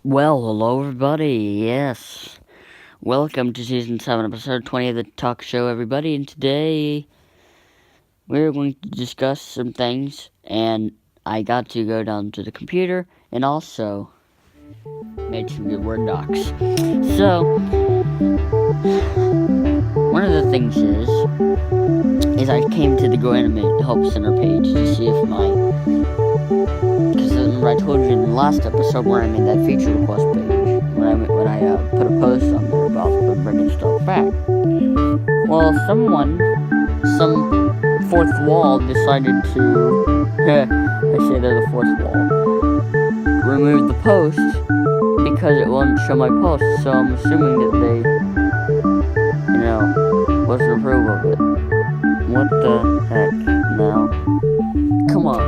Well, hello everybody, yes. Welcome to Season 7, Episode 20 of the Talk Show, everybody, and today we're going to discuss some things, and I got to go down to the computer, and also made some good Word docs. So, one of the things is I came to the GoAnimate Help Center page to see if because remember I told you in the last episode where I made that feature request page, when I put a post on there about bringing stuff back. Well, some fourth wall decided to, I say they're the fourth wall, remove the post because it wouldn't show my post, so I'm assuming that they, wasn't approve of it. What the heck, now? Come on.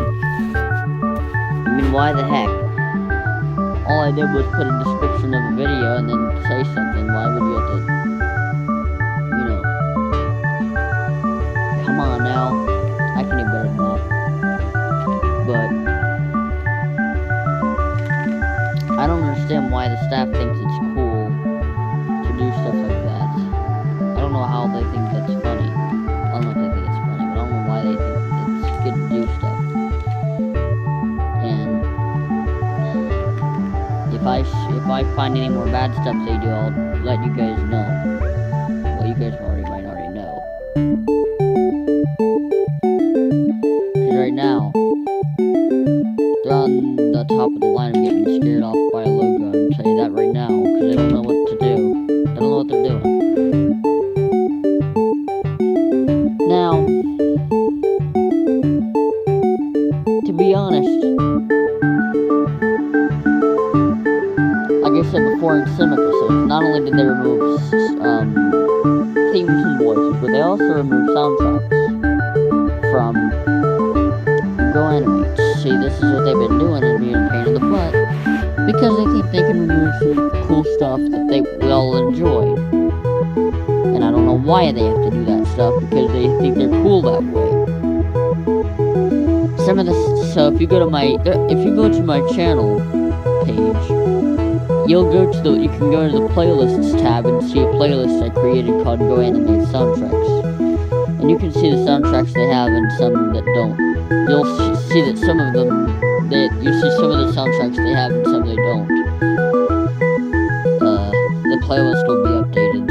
I mean, why the heck? All I did was put a description of a video and then say something. Why would you have to, come on now. I can do better than that. But I don't understand why the staff thinks it's cool to do stuff like that. I don't know how they think that's funny. I don't know if they think it's funny, but I don't know why they think it's good to do stuff. And if I find any more bad stuff they do, I'll let you guys know. Well, you guys might already know. Because right now, they're on the top of the line of getting scared off by a logo. I'll tell you that right now, because they don't know what to do. They don't know what they're doing. Now, to be honest, like I said before in some episodes, not only did they remove themes and voices, but they also removed soundtracks from GoAnimate. See, this is what they've been doing, and being a pain in the butt, because they think they can remove some cool stuff that we all enjoyed. And I don't know why they have to do that stuff, because they think they're cool that way. So if you go to my channel page, you can go to the playlists tab and see a playlist I created called GoAnimate Soundtracks. And you can see the soundtracks they have and some that don't. You'll see that some of the soundtracks they have and some they don't. The playlist will be updated,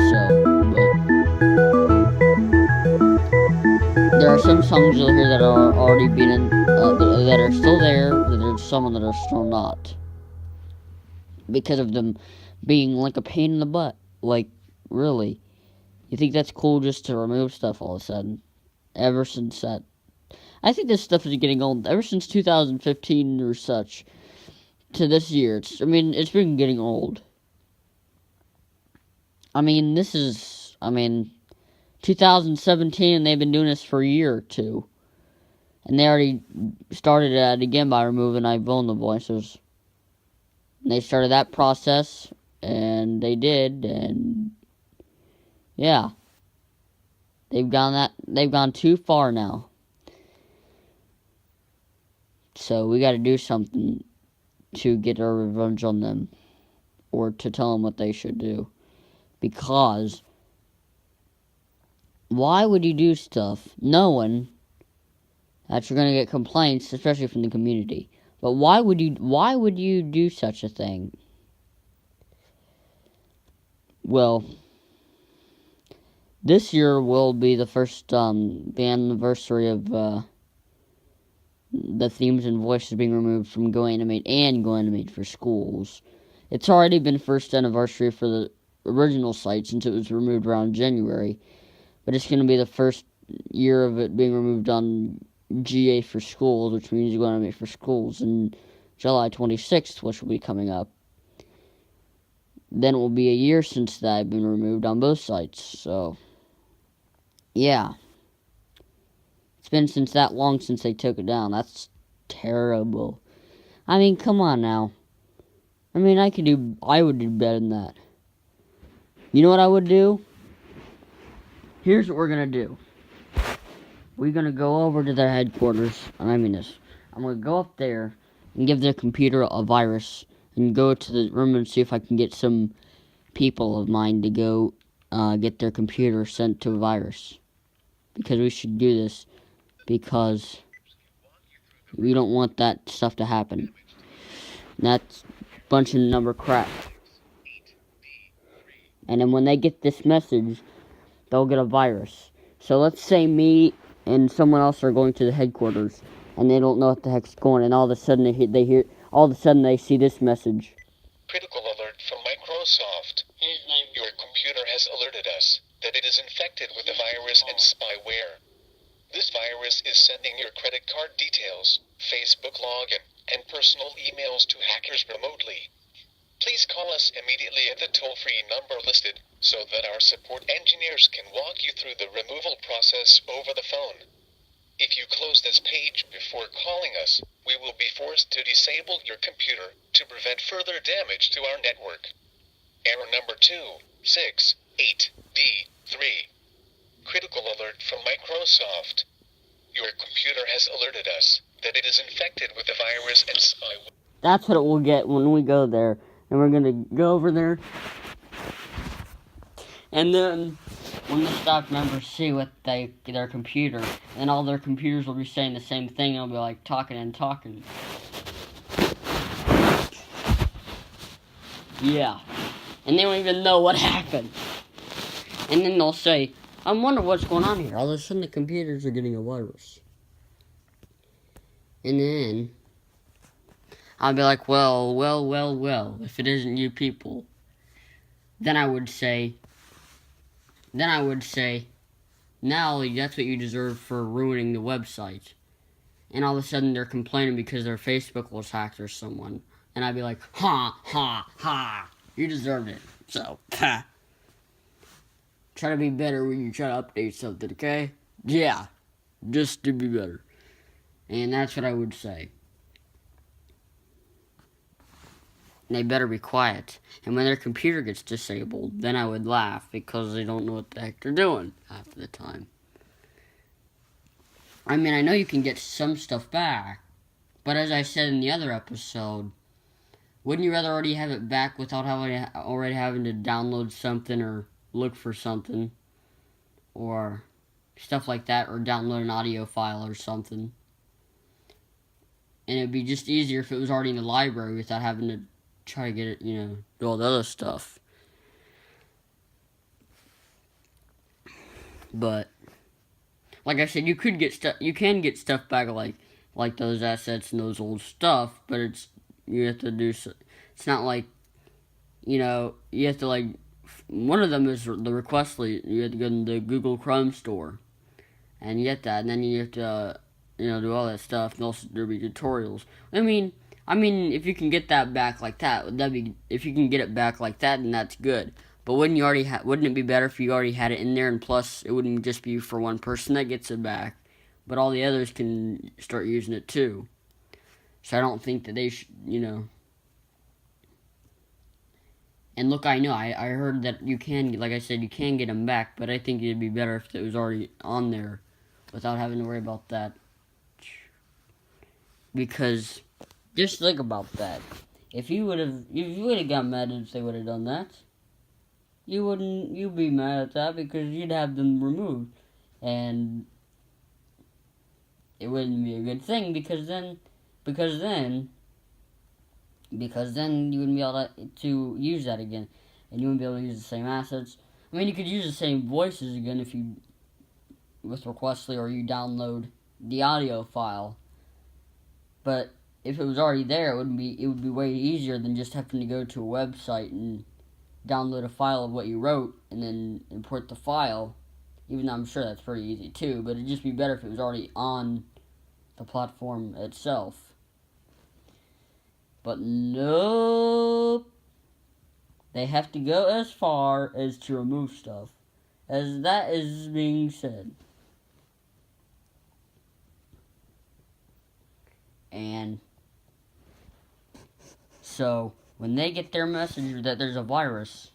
but there are some songs you'll hear that are already that are still there, but there's some that are still not. Because of them being like a pain in the butt. Like, really. You think that's cool just to remove stuff all of a sudden? Ever since that. I think this stuff is getting old. Ever since 2015 or such to this year. It's been getting old. 2017 and they've been doing this for a year or two. And they already started it again by removing Ivona voices. And they started that process, and they did, and yeah. They've gone too far now. So we gotta do something to get our revenge on them, or to tell them what they should do. Because why would you do stuff knowing that you're gonna get complaints, especially from the community? But why would you do such a thing? Well, this year will be the first the anniversary of the themes and voices being removed from GoAnimate and GoAnimate for schools. It's already been first anniversary for the original site since it was removed around January, but it's going to be the first year of it being removed on GA for schools, which means GoAnimate for schools, in July 26th, which will be coming up. Then it will be a year since that had been removed on both sites, so yeah. It's been since that long since they took it down. That's terrible. Come on now. I would do better than that. You know what I would do? Here's what we're gonna do. We're gonna go over to their headquarters, I'm gonna go up there and give their computer a virus and go to the room and see if I can get some people of mine to go get their computer sent to a virus. Because we should do this, because we don't want that stuff to happen. And that's a bunch of number crap. And then when they get this message, they'll get a virus. So let's say me and someone else are going to the headquarters, and they don't know what the heck's going, and all of a sudden they see this message. Critical alert from Microsoft. Your computer has alerted us that it is infected with a virus and spyware. This virus is sending your credit card details, Facebook login, and personal emails to hackers remotely. Please call us immediately at the toll-free number listed so that our support engineers can walk you through the removal process over the phone. If you close this page before calling us, we will be forced to disable your computer to prevent further damage to our network. Error number 268D3. Critical alert from Microsoft. Your computer has alerted us that it is infected with a virus and spyware. That's what it will get when we go there. And we're gonna go over there. And then when the stock members see what their computer, and all their computers will be saying the same thing, they'll be like talking and talking. Yeah. And they don't even know what happened. And then they'll say, I wonder what's going on here. All of a sudden the computers are getting a virus. And then I'll be like, well, if it isn't you people, then I would say, now that's what you deserve for ruining the website. And all of a sudden they're complaining because their Facebook was hacked or someone. And I'd be like, ha, you deserved it. So, ha. Try to be better when you try to update something, okay? Yeah, just to be better. And that's what I would say. And they better be quiet. And when their computer gets disabled, then I would laugh because they don't know what the heck they're doing half the time. I mean, I know you can get some stuff back, but as I said in the other episode, wouldn't you rather already have it back without already having to download something or look for something or stuff like that, or download an audio file or something? And it'd be just easier if it was already in the library without having to try to get it, do all the other stuff. But like I said, you can get stuff back, like those assets and those old stuff, but you have to do so. It's not like, you have to one of them is the request list. You have to go to the Google Chrome store and get that, and then you have to do all that stuff, and also there'll be tutorials. I mean, if you can get that back like that, if you can get it back like that, then that's good. But wouldn't it be better if you already had it in there, and plus it wouldn't just be for one person that gets it back, but all the others can start using it too. So I don't think that they should, And look, I know, I heard that you can, like I said, you can get them back, but I think it'd be better if it was already on there without having to worry about that. Because just think about that. If you would have got mad if they would have done that, you'd be mad at that because you'd have them removed, and it wouldn't be a good thing because then you wouldn't be able to use that again, and you wouldn't be able to use the same assets. I mean, you could use the same voices again with Requestly, or you download the audio file. But if it was already there, it would be way easier than just having to go to a website and download a file of what you wrote and then import the file. Even though I'm sure that's pretty easy too, but it'd just be better if it was already on the platform itself. But nope. They have to go as far as to remove stuff, as that is being said. And so when they get their message that there's a virus,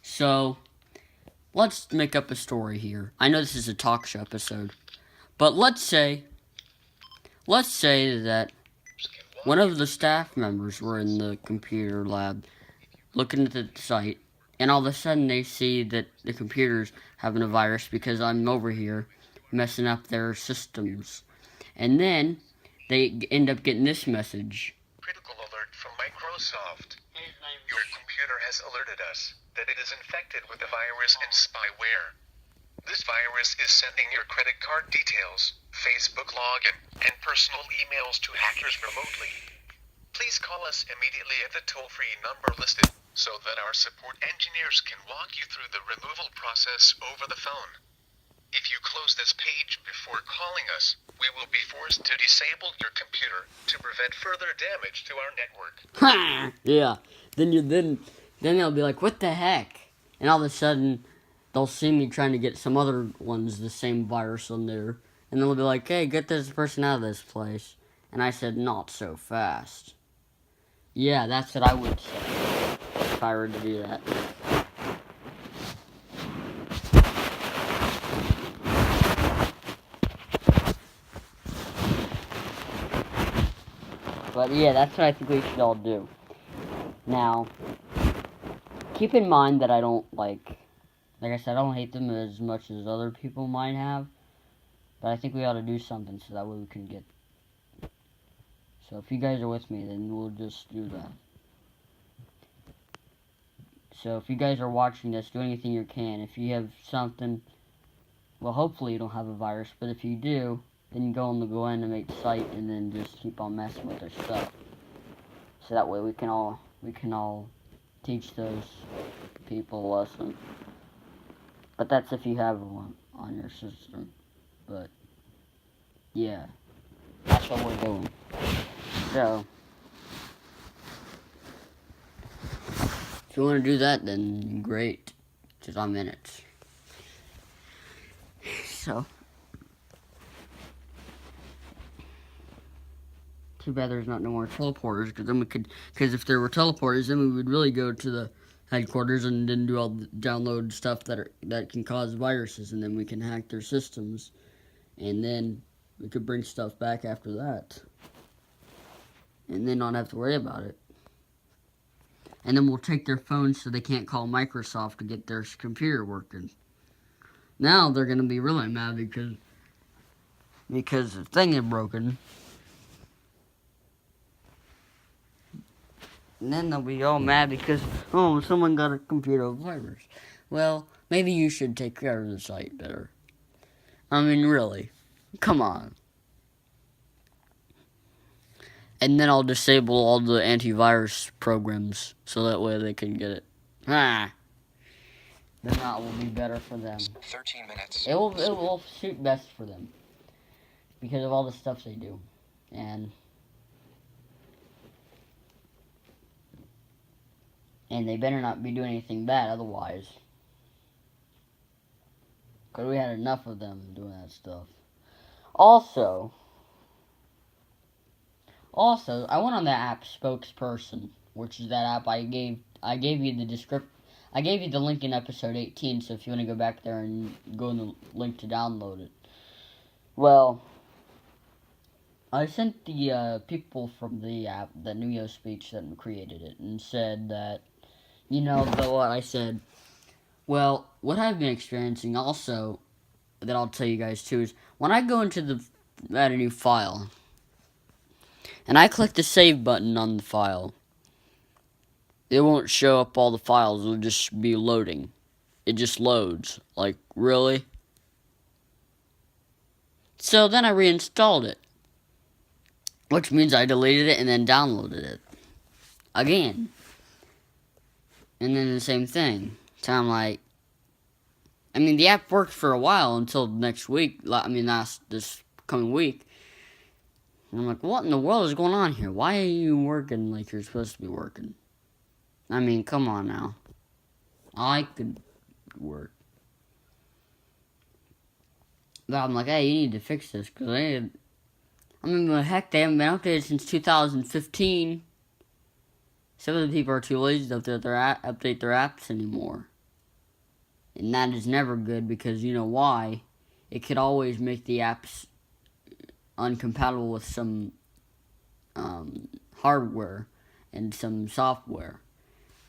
so let's make up a story here. I know this is a talk show episode, but let's say that one of the staff members were in the computer lab looking at the site, and all of a sudden they see that the computer's having a virus because I'm over here messing up their systems. And then they end up getting this message. Critical alert from Microsoft. Your computer has alerted us that it is infected with the virus and spyware. This virus is sending your credit card details, Facebook login, and personal emails to hackers remotely. Please call us immediately at the toll-free number listed so that our support engineers can walk you through the removal process over the phone. If you close this page before calling us, we will be forced to disable your computer to prevent further damage to our network. Ha! Yeah. Then they'll be like, what the heck? And all of a sudden, they'll see me trying to get some other ones the same virus on there. And they'll be like, hey, get this person out of this place. And I said, not so fast. Yeah, that's what I would say if I were to do that. But yeah, that's what I think we should all do. Now, keep in mind that I don't like I said, I don't hate them as much as other people might have. But I think we ought to do something so that way we can get. So if you guys are with me, then we'll just do that. So if you guys are watching this, do anything you can. If you have something, well, hopefully you don't have a virus. But if you do, then you go on the GoAnimate site and then just keep on messing with their stuff. So that way we can all teach those people a lesson. But that's if you have one on your system. But yeah, that's what we're doing. So if you want to do that, then great, because I'm in it. So too bad there's not no more teleporters, because if there were teleporters, then we would really go to the headquarters and then do all the download stuff that can cause viruses, and then we can hack their systems, and then we could bring stuff back after that, and then not have to worry about it. And then we'll take their phones so they can't call Microsoft to get their computer working. Now they're gonna be really mad because the thing is broken. And then they'll be all mad because, oh, someone got a computer virus. Well, maybe you should take care of the site better. I mean, really. Come on. And then I'll disable all the antivirus programs so that way they can get it. Then that will be better for them. 13 minutes. It will suit best for them because of all the stuff they do. And they better not be doing anything bad otherwise. Because we had enough of them doing that stuff. Also, I went on the app Spokesperson, which is that app I gave you the link in episode 18, so if you want to go back there and go in the link to download it. Well, I sent the people from the app, the Nuyo Speech that created it, and said that, I said, well, what I've been experiencing also, that I'll tell you guys too, is when I go into add a new file, and I click the save button on the file, it won't show up all the files, it'll just be loading. It just loads. Like, really? So then I reinstalled it, which means I deleted it and then downloaded it again. And then the same thing. So I'm like, the app worked for a while until next week. This coming week. And I'm like, what in the world is going on here? Why are you working like you're supposed to be working? Come on now. I could work. But I'm like, hey, you need to fix this. Because heck, they haven't been updated since 2015. Some of the people are too lazy to update their apps anymore. And that is never good because you know why? It could always make the apps uncompatible with some hardware and some software.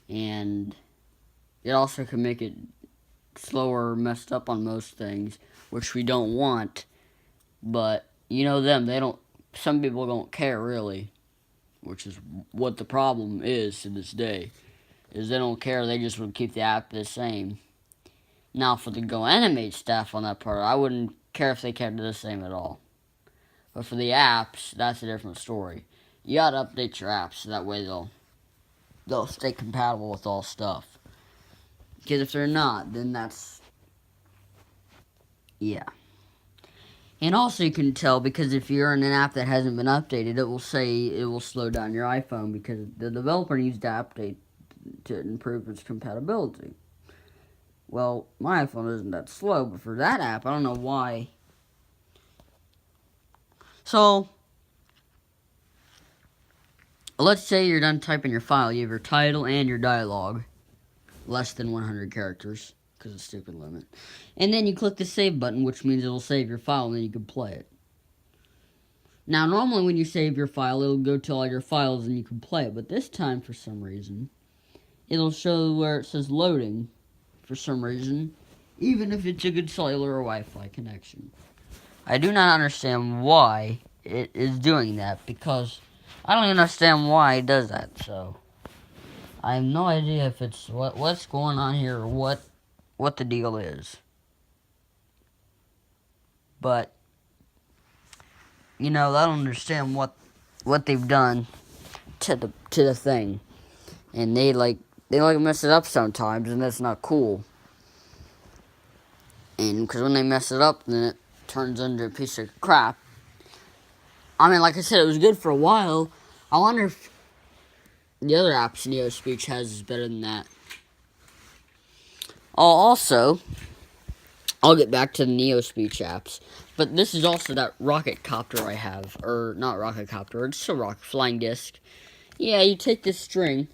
And it also can make it slower, messed up on most things, which we don't want. But you know them, some people don't care really, which is what the problem is to this day, is they don't care, they just would keep the app the same. Now for the GoAnimate staff on that part, I wouldn't care if they kept it the same at all. But for the apps, that's a different story. You gotta update your apps so that way they'll stay compatible with all stuff. Because if they're not, then yeah. And also you can tell, because if you're in an app that hasn't been updated, it will say it will slow down your iPhone because the developer needs to update to improve its compatibility. Well, my iPhone isn't that slow, but for that app, I don't know why. So, let's say you're done typing your file. You have your title and your dialogue. Less than 100 characters, because of stupid limit. And then you click the save button, which means it'll save your file, and then you can play it. Now, normally when you save your file, it'll go to all your files, and you can play it. But this time, for some reason, it'll show where it says loading, for some reason, even if it's a good cellular or Wi-Fi connection. I do not understand why it is doing that, because I don't even understand why it does that, so I have no idea if it's what's going on here or what the deal is. But I don't understand what they've done to the thing, and they mess it up sometimes, and that's not cool. And because when they mess it up, then it turns into a piece of crap. I mean, like I said, it was good for a while. I wonder if the other apps NeoSpeech has is better than that. Also, I'll get back to the NeoSpeech apps, but this is also that rocket copter I have, or not rocket copter, it's a rocket flying disc. Yeah, you take this string.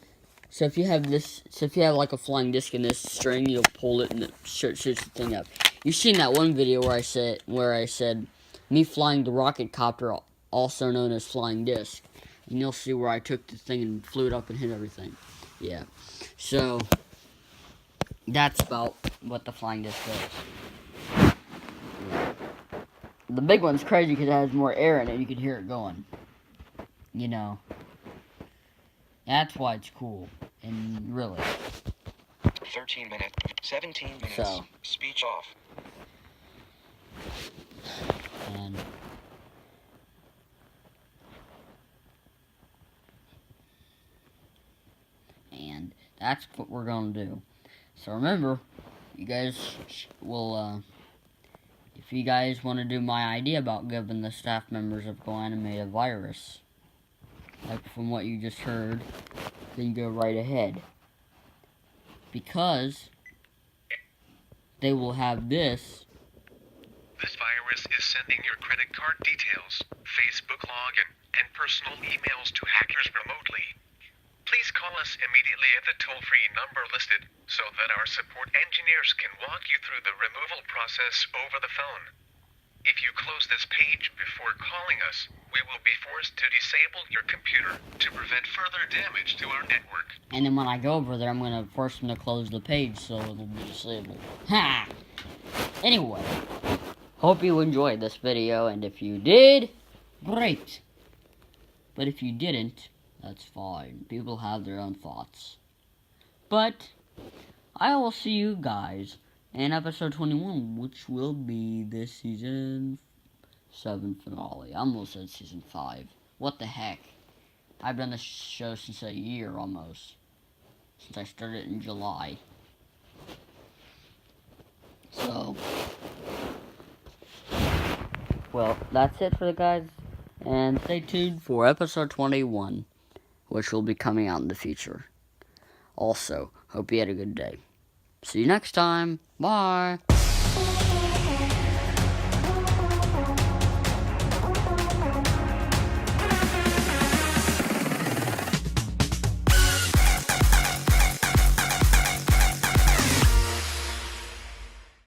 So if you have like a flying disc in this string, you'll pull it and it shoots the thing up. You've seen that one video where I said me flying the rocket copter, also known as flying disc. And you'll see where I took the thing and flew it up and hit everything. Yeah. So that's about what the flying disc is. The big one's crazy because it has more air in it. You can hear it going. That's why it's cool. And really. 13 minutes. 17 minutes. So. Speech off. And that's what we're going to do. So remember, you guys will, if you guys want to do my idea about giving the staff members of GoAnimate a virus, like from what you just heard, then go right ahead. Because they will have this. This virus is sending your credit card details, Facebook login, and personal emails to hackers remotely. Please call us immediately at the toll-free number listed so that our support engineers can walk you through the removal process over the phone. If you close this page before calling us, we will be forced to disable your computer to prevent further damage to our network. And then when I go over there, I'm going to force them to close the page so it'll be disabled. Ha! Anyway, hope you enjoyed this video, and if you did, great. But if you didn't, that's fine. People have their own thoughts. But I will see you guys in episode 21, which will be this season 7 finale. I almost said season 5. What the heck? I've done this show since a year almost. Since I started in July. So, well, that's it for the guys. And stay tuned for episode 21, which will be coming out in the future. Also, hope you had a good day. See you next time. Bye.